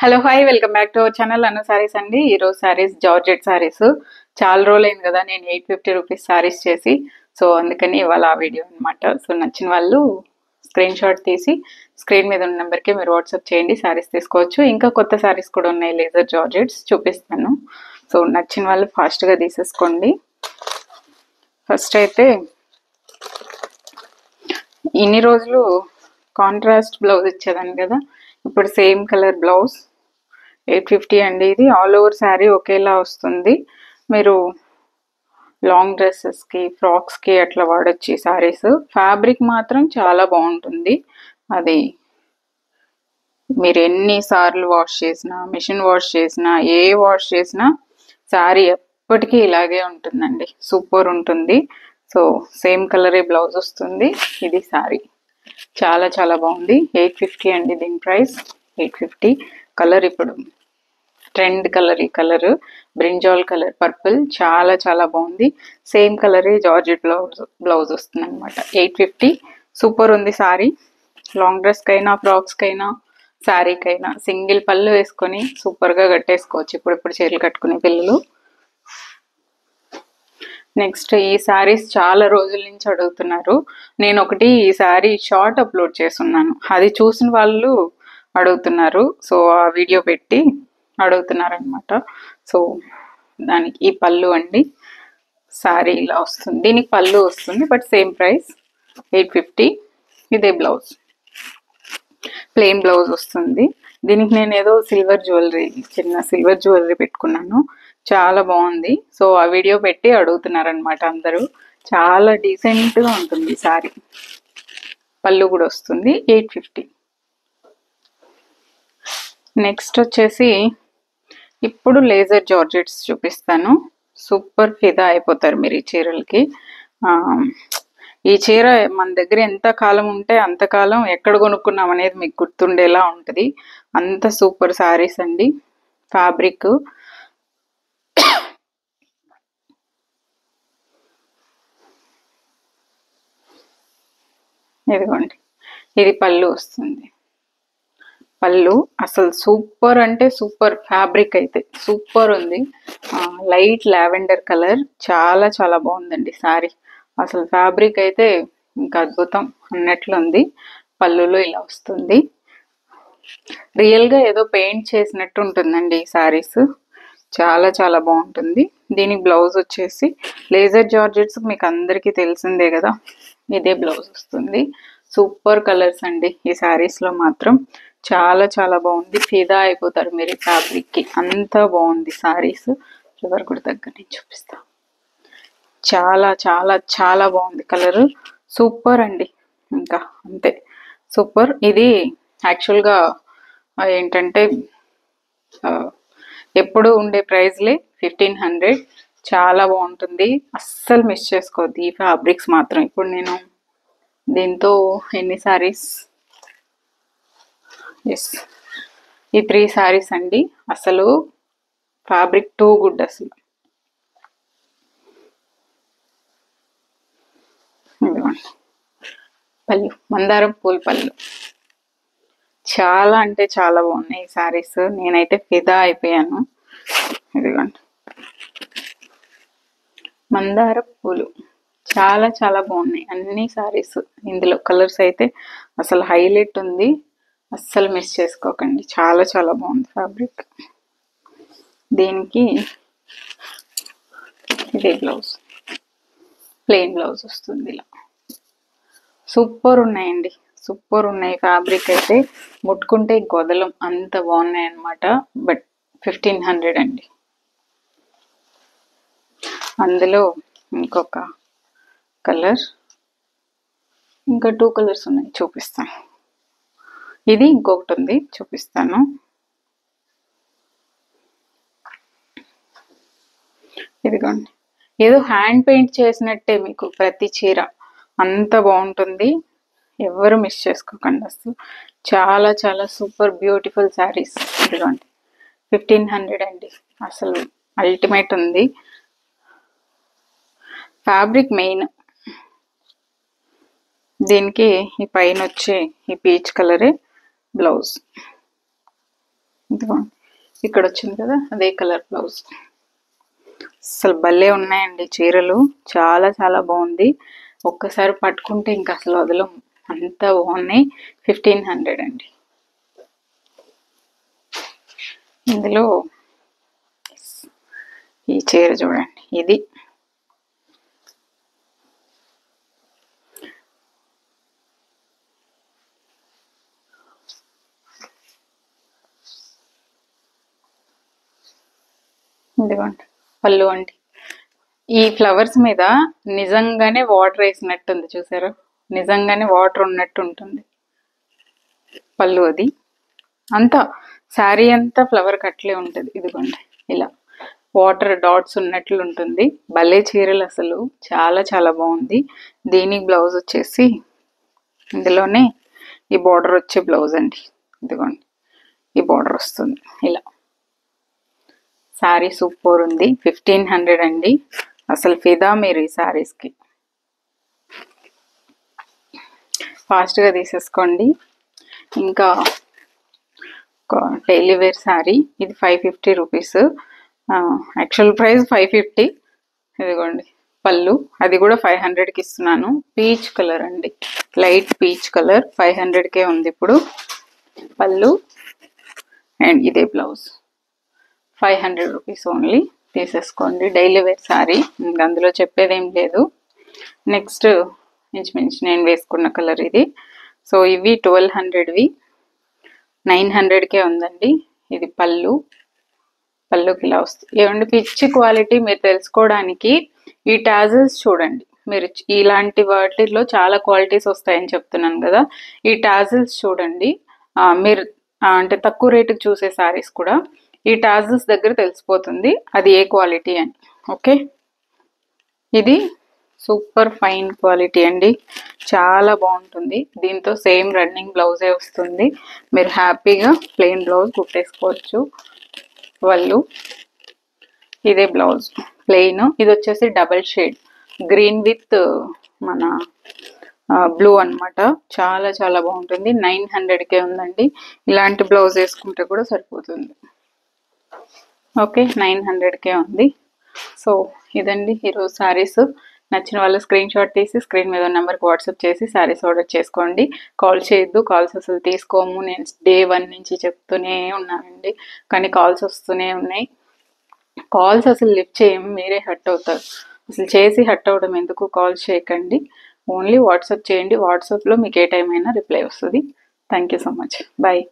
Hello hi welcome back to our channel Anu sarees అండి. ఈరోజు saris georgette saris. చాలా రోజులైంది కదా నేను 850 రూపీస్ సారీస్ చేసి. సో అందుకని ఇవాళ ఆ వీడియో అనమాట. సో నచ్చిన వాళ్ళు స్క్రీన్ షాట్ తీసి స్క్రీన్ మీద ఉన్న నెంబర్కి మీరు వాట్సాప్ చేయండి, సారీస్ తీసుకోవచ్చు. ఇంకా కొత్త సారీస్ కూడా ఉన్నాయి, లేజర్ జార్జెట్స్ చూపిస్తాను. సో నచ్చిన వాళ్ళు ఫాస్ట్గా తీసేసుకోండి. ఫస్ట్ అయితే ఇన్ని రోజులు కాంట్రాస్ట్ బ్లౌజ్ ఇచ్చేదాన్ని కదా, ఇప్పుడు సేమ్ కలర్ బ్లౌజ్ 850 అండి. ఇది ఆల్ ఓవర్ శారీ ఒకేలా వస్తుంది. మీరు లాంగ్ డ్రెస్సెస్కి, ఫ్రాక్స్కి అట్లా వాడచ్చు ఈ శారీస్. ఫ్యాబ్రిక్ మాత్రం చాలా బాగుంటుంది. అది మీరు ఎన్నిసార్లు వాష్ చేసినా, మిషన్ వాష్ చేసినా, ఏ వాష్ చేసినా శారీ ఎప్పటికీ ఇలాగే ఉంటుందండి. సూపర్ ఉంటుంది. సో సేమ్ కలరే బ్లౌజ్ వస్తుంది. ఇది శారీ చాలా చాలా బాగుంది. 850 అండి దీని ప్రైస్. 850. కలర్ ఇప్పుడు ట్రెండ్ కలర్, ఈ కలర్ బ్రింజాల్ కలర్ పర్పుల్ చాలా చాలా బాగుంది. సేమ్ కలరే జార్జెట్ బ్లౌజ్ వస్తుంది అనమాట. 850 సూపర్ ఉంది సారీ. లాంగ్ డ్రెస్ కైనా, ఫ్రాక్స్ కైనా, శారీకైనా సింగిల్ పళ్ళు వేసుకొని సూపర్గా కట్టేసుకోవచ్చు ఇప్పుడు చీరలు కట్టుకునే పిల్లలు. నెక్స్ట్ ఈ శారీస్ చాలా రోజుల నుంచి అడుగుతున్నారు. నేను ఒకటి ఈ శారీ షార్ట్ అప్లోడ్ చేస్తున్నాను, అది చూసిన వాళ్ళు అడుగుతున్నారు. సో ఆ వీడియో పెట్టి అడుగుతున్నారు అనమాట. సో దానికి ఈ పళ్ళు అండి, శారీ ఇలా వస్తుంది. దీనికి పళ్ళు వస్తుంది బట్ సేమ్ ప్రైస్ 850. ఇదే బ్లౌజ్, ప్లెయిన్ బ్లౌజ్ వస్తుంది. దీనికి నేను ఏదో సిల్వర్ జ్యువెలరీ, చిన్న సిల్వర్ జ్యువెలరీ పెట్టుకున్నాను, చాలా బాగుంది. సో ఆ వీడియో పెట్టి అడుగుతున్నారనమాట అందరూ. చాలా డీసెంట్గా ఉంటుంది శారీ. పళ్ళు కూడా వస్తుంది. 850. నెక్స్ట్ వచ్చేసి ఇప్పుడు లేజర్ జార్జెట్స్ చూపిస్తాను. సూపర్ ఫిదా అయిపోతారు మీరు ఈ చీరలకి. ఈ చీర మన దగ్గర ఎంత కాలం ఉంటే అంతకాలం ఎక్కడ కొనుక్కున్నాం అనేది మీకు గుర్తుండేలా ఉంటుంది. అంత సూపర్ శారీస్ అండి. ఫ్యాబ్రిక్ ఇదిగోండి, ఇది పళ్ళు వస్తుంది. పళ్ళు అసలు సూపర్ అంటే సూపర్. ఫ్యాబ్రిక్ అయితే సూపర్ ఉంది. లైట్ లావెండర్ కలర్ చాలా చాలా బాగుందండి శారీ. అసలు ఫ్యాబ్రిక్ అయితే ఇంకా అద్భుతం అన్నట్లుంది. పళ్ళులో ఇలా వస్తుంది. రియల్గా ఏదో పెయింట్ చేసినట్టు ఉంటుందండి ఈ శారీస్. చాలా చాలా బాగుంటుంది. దీనికి బ్లౌజ్ వచ్చేసి లేజర్ జార్జెట్స్ మీకు అందరికీ తెలిసిందే కదా, ఇదే బ్లౌజ్ వస్తుంది. సూపర్ కలర్స్ అండి ఈ శారీస్లో మాత్రం. చాలా చాలా బాగుంది. ఫిదా అయిపోతారు మీరు ఈ ఫ్యాబ్రిక్కి, అంత బాగుంది శారీస్. ఫ్లవర్ కూడా దగ్గర నుంచి చూపిస్తా. చాలా చాలా చాలా బాగుంది కలరు. సూపర్ అండి, ఇంకా అంతే సూపర్. ఇది యాక్చువల్గా ఏంటంటే ఎప్పుడు ఉండే ప్రైస్లే 1500. చాలా బాగుంటుంది, అస్సలు మిస్ చేసుకోవద్దు ఈ ఫ్యాబ్రిక్స్ మాత్రం. ఇప్పుడు నేను దీంతో ఎన్ని సారీస్, ఎస్ ఈ 3 సారీస్ అండి. అసలు ఫ్యాబ్రిక్ టూ గుడ్ అసలు. పళ్ళు మందారం పూల పళ్ళు చాలా అంటే చాలా బాగున్నాయి ఈ సారీస్. నేనైతే ఫిదా అయిపోయాను. ఇదిగోండి మందార పూలు చాలా చాలా బాగున్నాయి అన్ని సారీస్. ఇందులో కలర్స్ అయితే అసలు హైలైట్ ఉంది, అస్సలు మిస్ చేసుకోకండి. చాలా చాలా బాగుంది ఫ్యాబ్రిక్. దీనికి ఇదే బ్లౌజ్, ప్లెయిన్ బ్లౌజ్ వస్తుంది ఇలా. సూపర్ ఉన్నాయండి, సూపర్ ఉన్నాయి. ఫ్యాబ్రిక్ అయితే ముట్టుకుంటే గొదలం, అంత బాగున్నాయి అన్నమాట. బట్ 1500 అండి. అందులో ఇంకొక కలర్, ఇంకా 2 కలర్స్ ఉన్నాయి చూపిస్తాను. ఇది ఇంకొకటి ఉంది చూపిస్తాను. ఇదిగోండి, ఏదో హ్యాండ్ పెయింట్ చేసినట్టే మీకు ప్రతి చీర, అంత బాగుంటుంది. ఎవరు మిస్ చేసుకోకండి అసలు. చాలా చాలా సూపర్ బ్యూటిఫుల్ శారీస్. ఇదిగోండి 1500 అండి. అసలు అల్టిమేట్ ఉంది ఫ్యాబ్రిక్. మెయిన్ దీనికి ఈ పైన వచ్చే ఈ పీచ్ కలరే బ్లౌజ్. ఇదిగోండి ఇక్కడ వచ్చింది కదా అదే కలర్ బ్లౌజ్. అసలు భలే ఉన్నాయండి చీరలు, చాలా చాలా బాగుంది. ఒక్కసారి పట్టుకుంటే ఇంకా అసలు వదలం, అంత బాగున్నాయి. 1500 అండి. ఇందులో ఈ చీర చూడండి, ఇది ఇదిగోండి పళ్ళు అండి. ఈ ఫ్లవర్స్ మీద నిజంగానే వాటర్ వేసినట్టు ఉంది, చూసారా? నిజంగానే వాటర్ ఉన్నట్టు ఉంటుంది పళ్ళు. అది అంతా శారీ అంతా ఫ్లవర్ కట్లే ఉంటుంది. ఇదిగోండి ఇలా వాటర్ డాట్స్ ఉన్నట్లు ఉంటుంది. భలే చీరలు అసలు, చాలా చాలా బాగుంది. దీనికి బ్లౌజ్ వచ్చేసి ఇందులోనే ఈ బార్డర్ వచ్చే బ్లౌజ్ అండి. ఇదిగోండి ఈ బార్డర్ వస్తుంది ఇలా. శారీ సూపర్ ఉంది. 1500 అండి. అసలు ఫిదా మీరు ఈ శారీస్కి. ఫాస్ట్గా తీసేసుకోండి. ఇంకా ఒక డైలీ వేర్ శారీ, ఇది 550 రూపీస్. Actual price 550. ఇదిగోండి పళ్ళు, అది కూడా 500కి ఇస్తున్నాను. పీచ్ కలర్ అండి, లైట్ పీచ్ కలర్, 500కే ఉంది ఇప్పుడు పళ్ళు. అండ్ ఇదే బ్లౌజ్ 500 రూపీస్ ఓన్లీ. తీసేసుకోండి, డైలీ వేర్ శారీ, ఇంకా అందులో చెప్పేదేం లేదు. నెక్స్ట్ ఇంచుమించు నేను వేసుకున్న కలర్ ఇది. సో ఇవి 1200వి 900కే ఉందండి. ఇది పళ్ళు, పళ్ళుకి ఇలా వస్తుంది. ఏమండి పిచ్చి క్వాలిటీ మీరు తెలుసుకోవడానికి ఈ టాజల్స్ చూడండి. మీరు ఇలాంటి వాటిలో చాలా క్వాలిటీస్ వస్తాయని చెప్తున్నాను కదా, ఈ టాజల్స్ చూడండి. మీరు అంటే తక్కువ రేటుకి చూసే శారీస్ కూడా ఈ టాజల్స్ దగ్గర తెలిసిపోతుంది అది ఏ క్వాలిటీ అని. ఓకే, ఇది సూపర్ ఫైన్ క్వాలిటీ అండి, చాలా బాగుంటుంది. దీంతో సేమ్ రన్నింగ్ బ్లౌజే వస్తుంది. మీరు హ్యాపీగా ప్లెయిన్ బ్లౌజ్ కుట్టేసుకోవచ్చు. వాళ్ళు ఇదే బ్లౌజ్ ప్లెయిన్, ఇది వచ్చేసి డబల్ షేడ్ గ్రీన్ విత్ మన బ్లూ అనమాట. చాలా చాలా బాగుంటుంది. 900కే ఉందండి. ఇలాంటి బ్లౌజ్ వేసుకుంటే కూడా సరిపోతుంది. ఓకే, 900కే ఉంది. సో ఇదండి ఈరోజు శారీస్. నచ్చిన వాళ్ళు స్క్రీన్ షాట్ తీసి స్క్రీన్ మీద నెంబర్కి వాట్సాప్ చేసి శారీస్ ఆర్డర్ చేసుకోండి. కాల్ చేయొద్దు, కాల్స్ అసలు తీసుకోము. నేను డే 1 నుంచి చెప్తూనే ఉన్నానండి, కానీ కాల్స్ వస్తూనే ఉన్నాయి. కాల్స్ అసలు లిఫ్ట్ చేయము, మీరే హర్ట్ అవుతారు. అసలు చేసి హర్ట్ అవ్వడం ఎందుకు, కాల్స్ చేయకండి. ఓన్లీ వాట్సాప్ చేయండి. వాట్సాప్లో మీకు ఏ టైం అయినా రిప్లై వస్తుంది. Thank you so much. Bye.